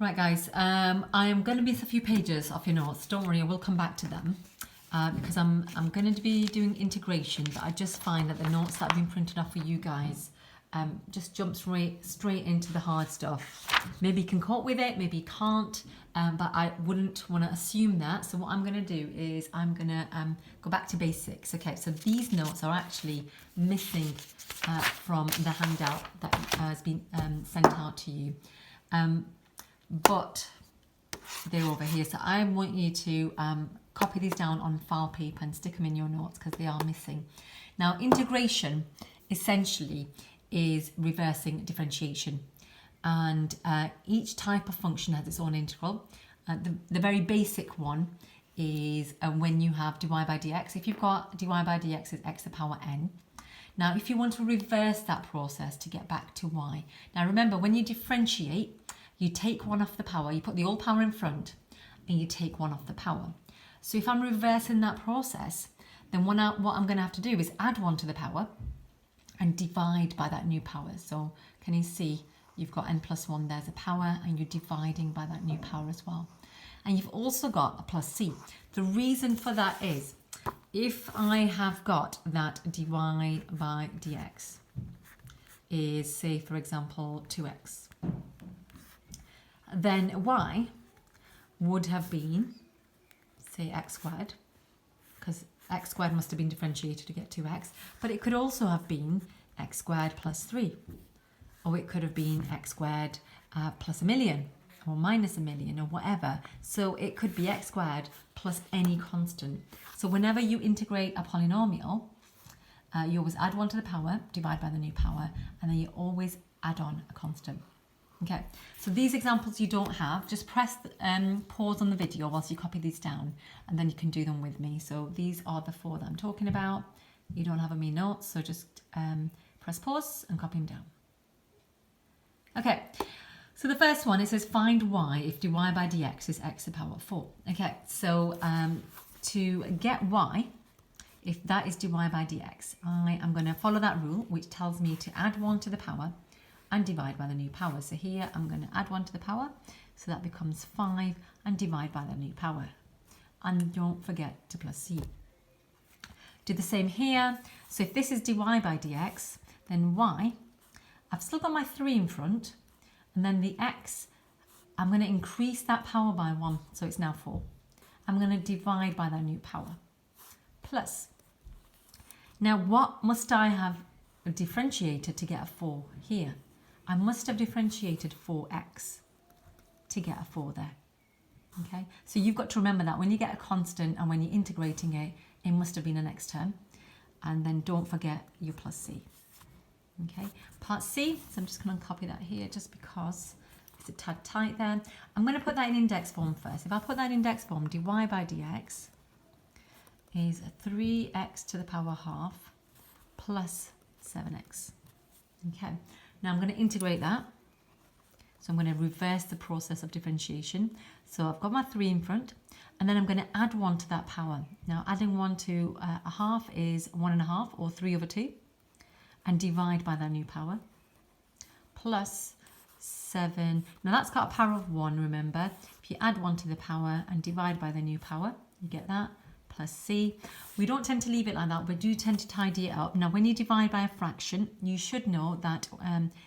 Right, guys, I am going to miss a few pages of your notes. Don't worry, I will come back to them because I'm going to be doing integration, but I just find that the notes that have been printed off for you guys just jump straight into the hard stuff. Maybe you can cope with it, maybe you can't, but I wouldn't want to assume that. So what I'm going to do is I'm going to go back to basics. Okay, so these notes are actually missing from the handout that has been sent out to you. But they're over here. So I want you to copy these down on file paper and stick them in your notes because they are missing. Now, integration essentially is reversing differentiation. And each type of function has its own integral. The very basic one is when you have dy by dx. If you've got dy by dx is x to the power n. Now, if you want to reverse that process to get back to y. Now, remember, when you differentiate, you take one off the power, you put the old power in front, and you take one off the power. So if I'm reversing that process, then what I'm going to have to do is add one to the power and divide by that new power. So can you see you've got n plus 1, there's a power, and you're dividing by that new power as well. And you've also got a plus c. The reason for that is, if I have got that dy by dx is, say, for example, 2x, then y would have been, say, x squared, because x squared must have been differentiated to get 2x, but it could also have been x squared plus 3, or it could have been x squared plus a million, or minus a million, or whatever. So it could be x squared plus any constant. So whenever you integrate a polynomial, you always add one to the power, divide by the new power, and then you always add on a constant. Okay, so these examples you don't have, just press pause on the video whilst you copy these down, and then you can do them with me. So these are the 4 that I'm talking about. You don't have them in notes, so just press pause and copy them down. Okay, so the first one, it says find y if dy by dx is x to the power 4. Okay, so to get y, if that is dy by dx, I am going to follow that rule, which tells me to add 1 to the power and divide by the new power. So here I'm going to add 1 to the power, so that becomes 5, and divide by the new power. And don't forget to plus c. Do the same here. So if this is dy by dx, then y, I've still got my 3 in front, and then the x, I'm going to increase that power by 1, so it's now 4. I'm going to divide by that new power, plus. Now, what must I have differentiated to get a 4 here? I must have differentiated 4x to get a 4 there. Okay, so you've got to remember that when you get a constant and when you're integrating it, it must have been an x term. And then don't forget your plus c. Okay, part c, so I'm just going to copy that here just because it's a tad tight there. I'm going to put that in index form first. If I put that in index form, dy by dx is 3x to the power half plus 7x. Okay. Now I'm going to integrate that. So I'm going to reverse the process of differentiation. So I've got my 3 in front, and then I'm going to add 1 to that power. Now adding 1 to a half is 1.5, or 3 over 2, and divide by that new power, plus 7. Now that's got a power of 1, remember. If you add 1 to the power and divide by the new power, you get that, plus c. We don't tend to leave it like that, but do tend to tidy it up. Now, when you divide by a fraction, you should know that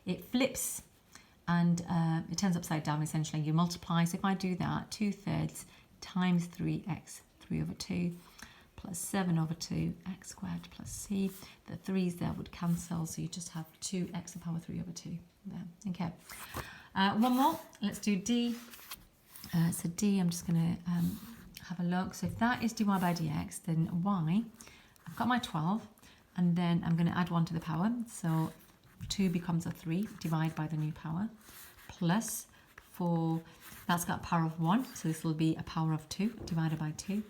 it flips and it turns upside down, essentially. You multiply. So if I do that, 2/3 times 3x, 3 over 2, plus 7 over 2, x squared plus c. The 3's there would cancel, so you just have 2x to the power 3 over 2 there. Okay. One more. Let's do d. So d, I'm just going to have a look. So if that is dy by dx, then y, I've got my 12, and then I'm going to add 1 to the power. So 2 becomes a 3, divide by the new power, plus 4, that's got a power of 1, so this will be a power of 2, divided by 2,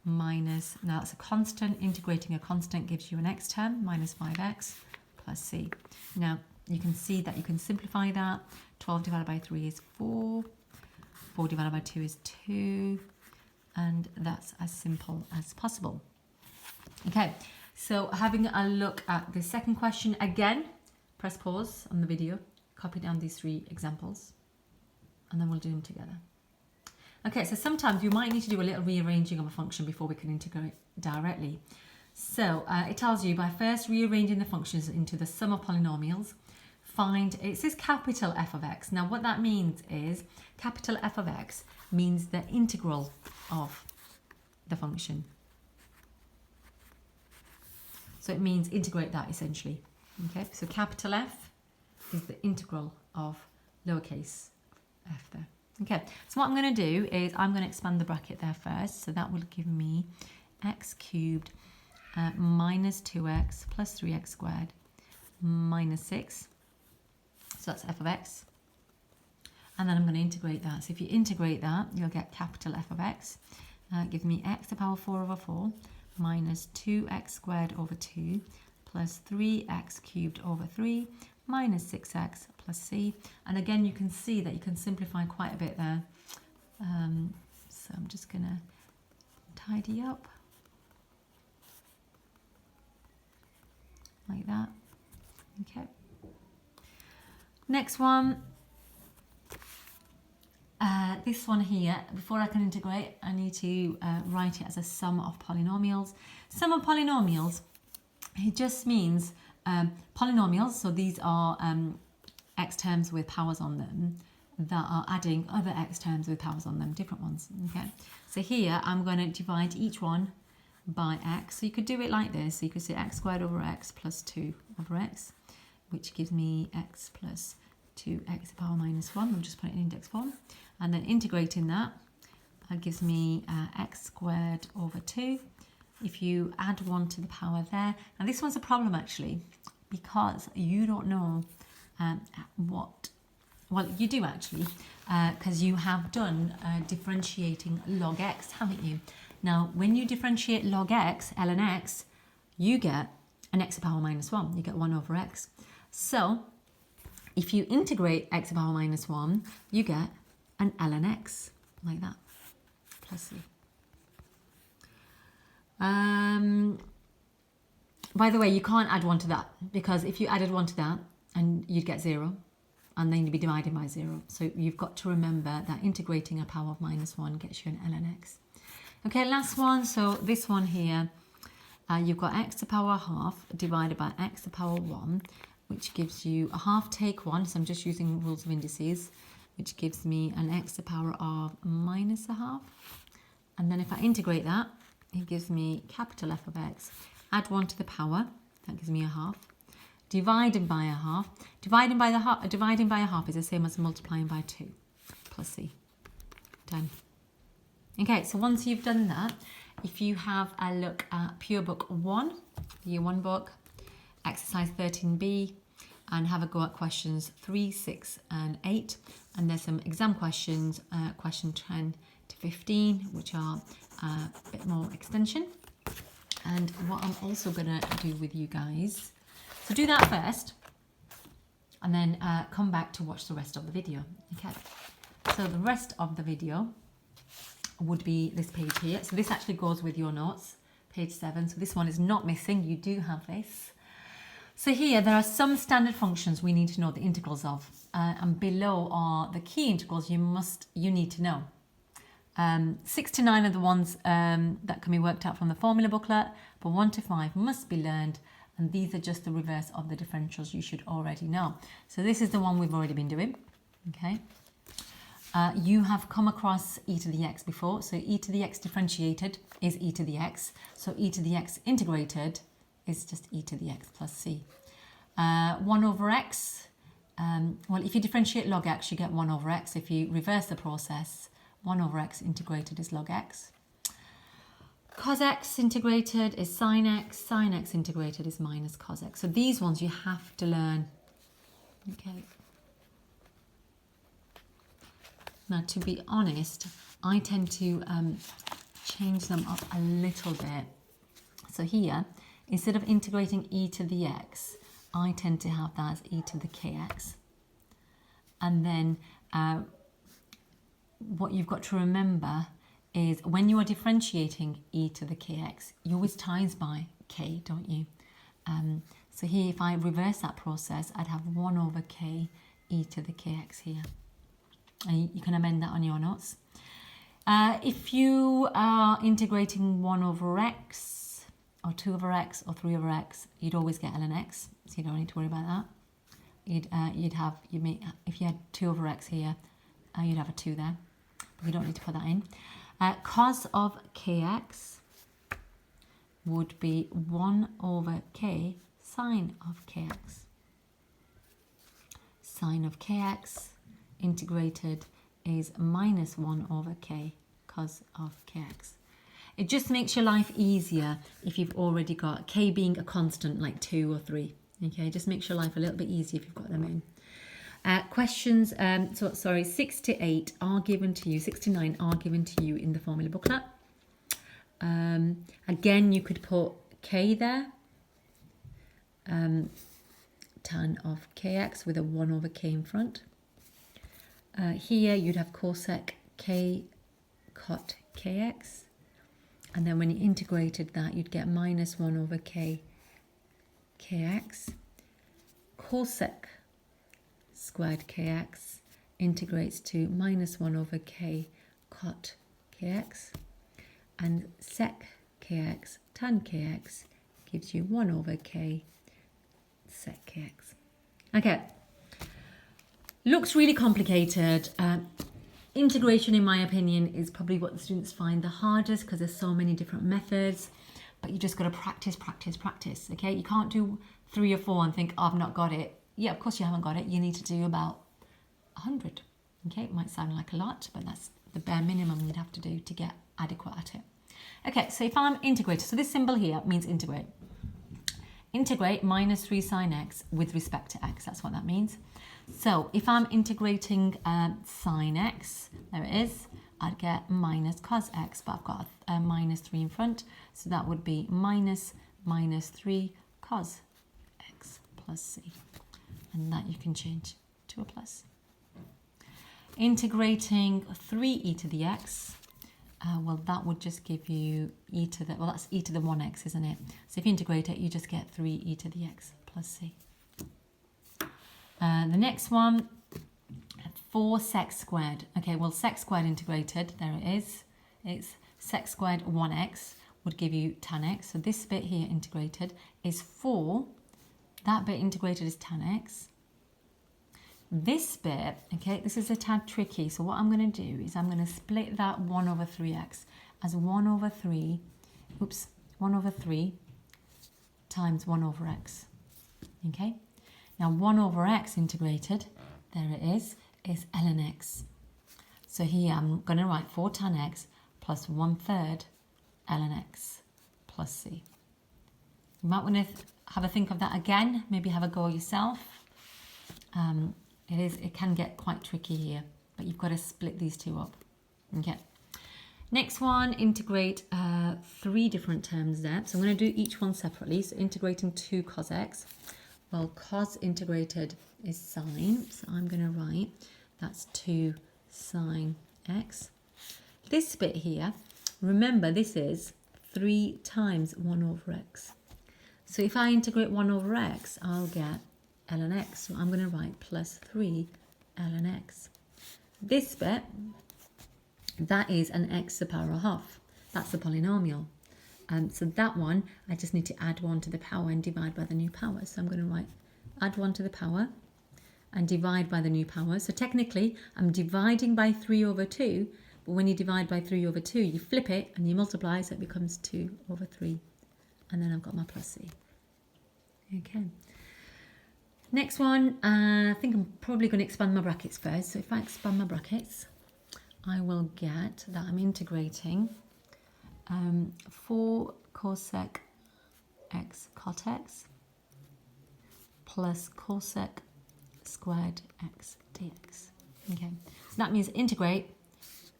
minus, now that's a constant, integrating a constant gives you an x term, minus 5x, plus c. Now, you can see that you can simplify that. 12 divided by 3 is 4, 4 divided by 2 is 2, and that's as simple as possible. Okay, so having a look at the second question again, press pause on the video, copy down these 3 examples, and then we'll do them together. Okay, so sometimes you might need to do a little rearranging of a function before we can integrate directly. So it tells you by first rearranging the functions into the sum of polynomials, find, it says capital F of x. Now what that means is capital F of x means the integral of the function. So it means integrate that essentially. Okay, so capital F is the integral of lowercase f there. Okay, so what I'm going to do is I'm going to expand the bracket there first. So that will give me x cubed minus 2x plus 3x squared minus 6. So that's f of x. And then I'm going to integrate that. So if you integrate that, you'll get capital F of x. Give me x to the power 4 over 4 minus 2x squared over 2 plus 3x cubed over 3 minus 6x plus c. And again, you can see that you can simplify quite a bit there. So I'm just going to tidy up like that. Okay. Next one. This one here, before I can integrate, I need to write it as a sum of polynomials. Sum of polynomials, it just means polynomials, so these are x terms with powers on them that are adding other x terms with powers on them, different ones. Okay, so here I'm going to divide each one by x. So you could do it like this. So you could say x squared over x plus 2 over x, which gives me x plus 2x to the power minus 1. I'm just putting it in index form. And then integrating that gives me x squared over 2. If you add 1 to the power there. Now this one's a problem actually, because you don't know well you do actually, because you have done differentiating log x, haven't you? Now when you differentiate log x, ln x, you get an x to the power minus 1. You get 1 over x. So if you integrate x to the power minus 1, you get an ln x, like that, plus c. By the way, you can't add 1 to that, because if you added 1 to that, and you'd get 0, and then you'd be divided by 0. So you've got to remember that integrating a power of minus 1 gets you an ln x. Okay, last one. So this one here, you've got x to the power half divided by x to the power 1, which gives you a half take 1. So I'm just using rules of indices, which gives me an x to the power of minus a half. And then if I integrate that, it gives me capital F of x. Add 1 to the power, that gives me a half. Divided by a half. Dividing by a half is the same as multiplying by 2 plus c. Done. Okay, so once you've done that, if you have a look at Pure Book 1, Year 1 book, exercise 13b, and have a go at questions 3, 6 and 8. And there's some exam questions, question 10 to 15, which are a bit more extension. And what I'm also going to do with you guys, so do that first, and then come back to watch the rest of the video. Okay, so the rest of the video would be this page here. So this actually goes with your notes, page 7. So this one is not missing, you do have this. So here there are some standard functions we need to know the integrals of, and below are the key integrals you need to know. 6 to 9 are the ones that can be worked out from the formula booklet, but 1 to 5 must be learned, and these are just the reverse of the differentials you should already know. So this is the one we've already been doing. Okay. You have come across e to the x before, so e to the x differentiated is e to the x, so e to the x integrated is just e to the x plus c. 1 over x, well, if you differentiate log x, you get 1 over x. If you reverse the process, 1 over x integrated is log x. Cos x integrated is sin x integrated is minus cos x. So these ones you have to learn. Okay. Now, to be honest, I tend to change them up a little bit. So here, instead of integrating e to the x, I tend to have that as e to the kx. And then what you've got to remember is when you are differentiating e to the kx, you always times by k, don't you? So here, if I reverse that process, I'd have 1 over k e to the kx here. And you can amend that on your notes. If you are integrating 1 over x, or 2 over x, or 3 over x, you'd always get ln x, so you don't need to worry about that. If you had 2 over x here, you'd have a 2 there, but you don't need to put that in. Cos of kx would be 1 over k sine of kx. Sine of kx integrated is minus 1 over k cos of kx. It just makes your life easier if you've already got k being a constant like 2 or 3. Okay, just makes your life a little bit easier if you've got them in. Questions, 6 to 8 are given to you, 6 to 9 are given to you in the formula booklet. Again, you could put k there, tan of kx with a 1 over k in front. Here you'd have cosec k cot kx, and then when you integrated that you'd get minus 1 over k kx. Cosec squared kx integrates to minus 1 over k cot kx, and sec kx tan kx gives you 1 over k sec kx. Okay, looks really complicated. Integration, in my opinion, is probably what the students find the hardest because there's so many different methods, but you just got to practice, practice, practice. Okay, you can't do 3 or 4 and think, oh, I've not got it. Yeah, of course you haven't got it. You need to do about 100. Okay, it might sound like a lot, but that's the bare minimum you'd have to do to get adequate at it. Okay, so if I'm integrated, so this symbol here means integrate. Integrate minus 3 sine x with respect to x. That's what that means. So if I'm integrating sine x, there it is, I'd get minus cos x, but I've got a minus 3 in front. So that would be minus 3 cos x plus c. And that you can change to a plus. Integrating 3e to the x, well, that would just give you e to the, well, that's e to the 1x, isn't it? So if you integrate it, you just get 3e to the x plus c. The next one, 4 sec squared. Okay, well, sec squared integrated, there it is. It's sec squared 1x would give you tan x. So this bit here integrated is 4. That bit integrated is tan x. This bit, okay, this is a tad tricky. So what I'm going to do is I'm going to split that 1 over 3x as 1 over 3 times 1 over x. Okay, now 1 over x integrated, there it is ln x. So here I'm going to write 4 tan x plus 1/3 ln x plus c. You might want to have a think of that again, maybe have a go yourself. It can get quite tricky here, but you've got to split these two up. Okay. Next one, integrate 3 different terms there. So I'm going to do each one separately. So integrating 2 cos x. Well, cos integrated is sine, so I'm going to write that's 2 sine x. This bit here, remember this is 3 times 1 over x. So if I integrate 1 over x, I'll get ln x. So I'm going to write plus 3 ln x. This bit, that is an x to the power of half. That's the polynomial. So that one, I just need to add 1 to the power and divide by the new power. So I'm going to write add 1 to the power and divide by the new power. So technically, I'm dividing by 3 over 2, but when you divide by 3 over 2, you flip it and you multiply, so it becomes 2 over 3. And then I've got my plus c. Okay. Next one, I think I'm probably going to expand my brackets first. So if I expand my brackets, I will get that I'm integrating 4 cosec x cot x plus cosec squared x dx. Okay, so that means integrate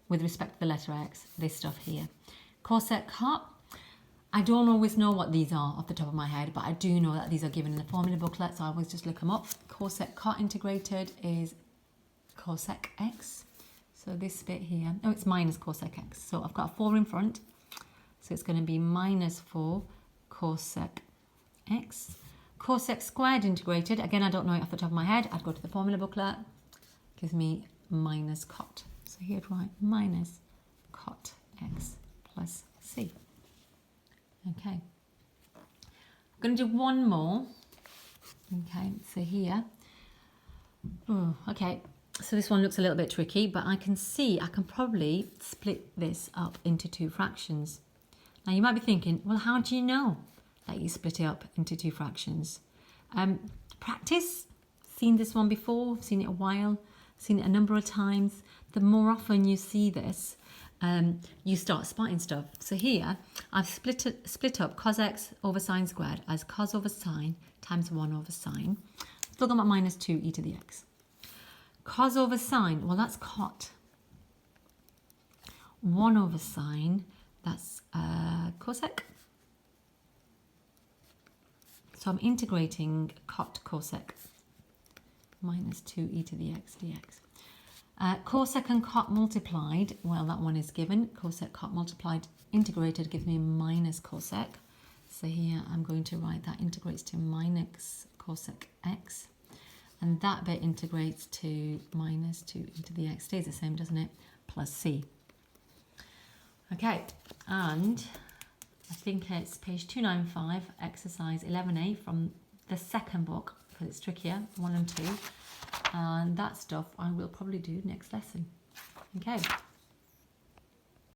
with respect to the letter x, this stuff here. Cosec cot, I don't always know what these are off the top of my head, but I do know that these are given in the formula booklet, so I always just look them up. Cosec cot integrated is cosec x. So this bit here, oh, it's minus cosec x. So I've got a 4 in front, so it's going to be minus 4 cosec x. Cosec squared integrated, again, I don't know it off the top of my head. I'd go to the formula booklet. Gives me minus cot. So here I'd write minus cot x plus c. Okay. I'm going to do one more. Okay, so here. Oh, okay, so this one looks a little bit tricky, but I can see I can probably split this up into two fractions. Now you might be thinking, well, how do you know that you split it up into two fractions? Practice. Seen this one before, seen it a while, seen it a number of times. The more often you see this, you start spotting stuff. So here, I've split up cos x over sine squared as cos over sine times 1 over sine. Still got my minus 2 e to the x. Cos over sine, well, that's cot. 1 over sine, that's cosec. So I'm integrating cot cosec. Minus 2 e to the x dx. Cosec and cot multiplied, well, that one is given. Cosec, cot multiplied, integrated gives me minus cosec. So here I'm going to write that integrates to minus cosec x. And that bit integrates to minus 2 e to the x. Stays the same, doesn't it? Plus c. Okay, and I think it's page 295, exercise 11a from the second book, because it's trickier, 1 and 2. And that stuff I will probably do next lesson. Okay.